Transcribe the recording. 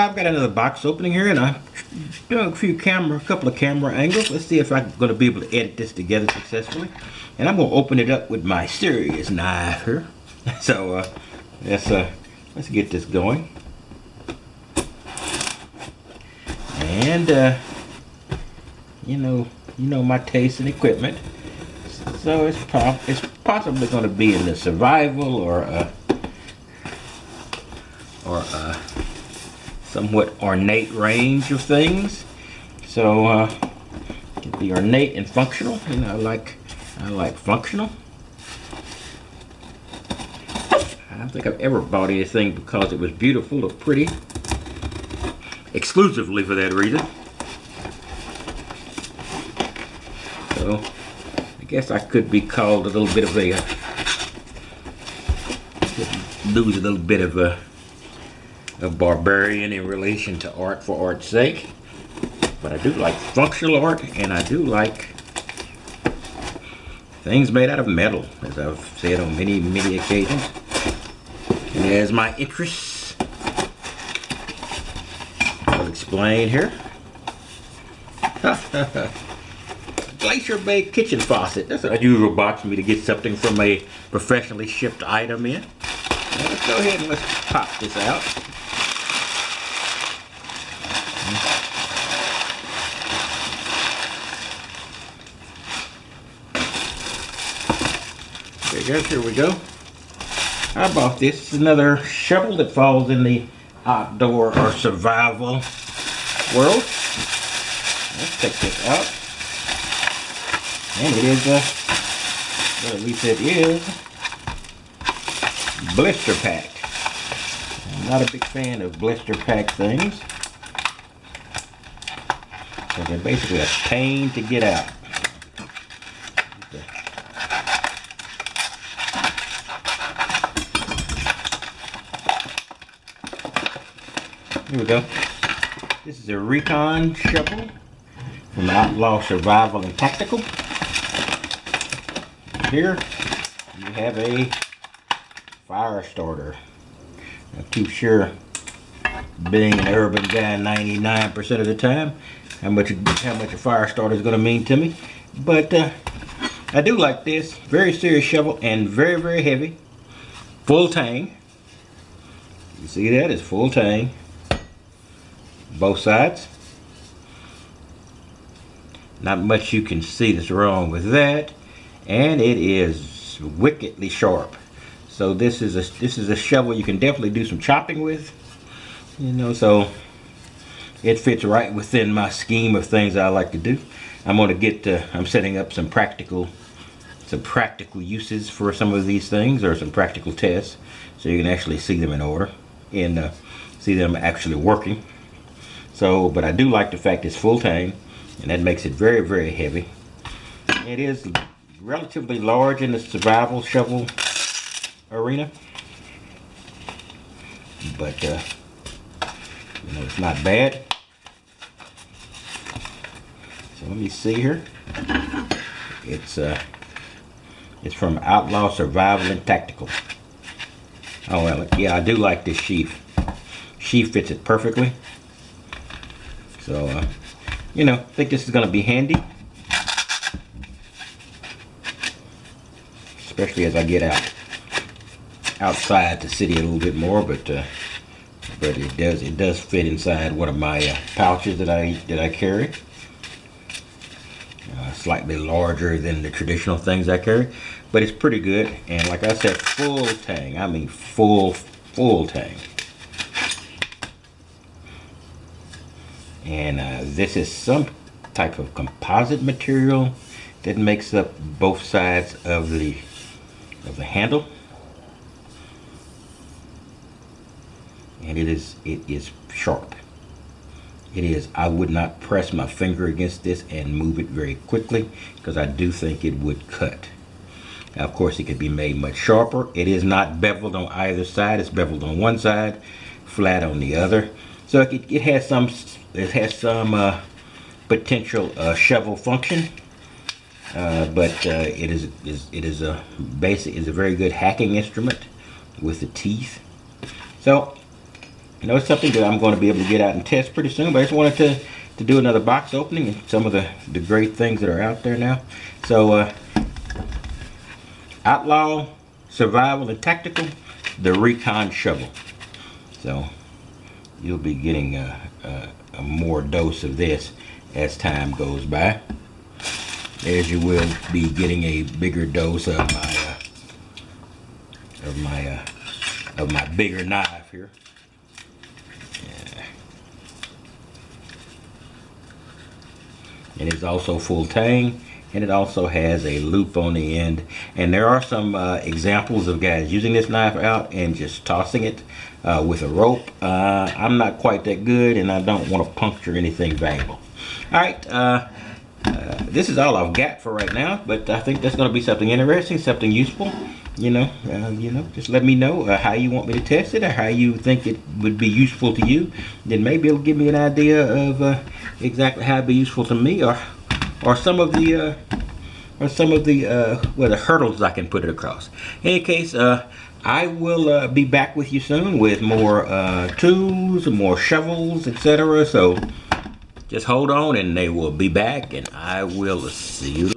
I've got another box opening here, and I'm doing a couple of camera angles. Let's see if I'm going to be able to edit this together successfully. And I'm going to open it up with my serious knife here. So let's get this going. And you know my taste in equipment. So it's possibly going to be in the survival or somewhat ornate range of things. So the ornate and functional. I like functional. I don't think I've ever bought anything because it was beautiful or pretty. Exclusively for that reason. So I guess I could be called a little bit of a lose a little bit of a barbarian in relation to art for art's sake. But I do like functional art, and I do like things made out of metal, as I've said on many occasions. And as my interests, I'll explain here. Glacier Bay kitchen faucet. That's an unusual box for me to get something from a professionally shipped item in. Now let's go ahead and let's pop this out. Okay guys, here we go. I bought this. It's another shovel that falls in the outdoor or survival world. Let's take this out. And it is well, at least it is blister packed. I'm not a big fan of blister pack things. So they're basically a pain to get out. Here we go. This is a Recon shovel from Outlaw Survival and Tactical. Here you have a fire starter. Not too sure, being an urban guy 99% of the time, how much a fire starter is going to mean to me. But I do like this. Very serious shovel and very heavy. Full tang. You see that? It's full tang. Both sides. Not much you can see that's wrong with that. And it is wickedly sharp. So this is a shovel you can definitely do some chopping with. So it fits right within my scheme of things I like to do. I'm setting up some practical uses for some of these things, or some practical tests, so you can actually see them in order and see them actually working. So, but I do like the fact it's full tang, and that makes it very heavy. It is relatively large in the survival shovel arena, but it's not bad. So let me see here. It's from Outlaw Survival and Tactical. Oh well, yeah, I do like this sheath. Sheath fits it perfectly. So I think this is going to be handy, especially as I get outside the city a little bit more. But it does fit inside one of my pouches that I carry. Slightly larger than the traditional things I carry, but it's pretty good. And like I said, full tang. I mean full tang. And this is some type of composite material that makes up both sides of the handle, and it is sharp. It is. I would not press my finger against this and move it very quickly, because I do think it would cut. Now, of course, it could be made much sharper. It is not beveled on either side. It's beveled on one side, flat on the other. So it has some potential shovel function, but it is a very good hacking instrument with the teeth. So You know, it's something that I'm going to be able to get out and test pretty soon, but I just wanted to do another box opening and some of the great things that are out there now. So, Outlaw, Survival, and Tactical, the Recon shovel. So, you'll be getting a more dose of this as time goes by, as you will be getting a bigger dose of my bigger knife here. And it's also full tang, and it also has a loop on the end. And there are some examples of guys using this knife out and just tossing it with a rope. I'm not quite that good, and I don't want to puncture anything valuable. All right, this is all I've got for right now, but I think that's going to be something interesting, something useful. You know, just let me know how you want me to test it, or how you think it would be useful to you. Then maybe it'll give me an idea of exactly how it'd be useful to me, or some of the the hurdles I can put it across. In any case, I will be back with you soon with more tools, more shovels, etc. So just hold on, and they will be back, and I will see you later.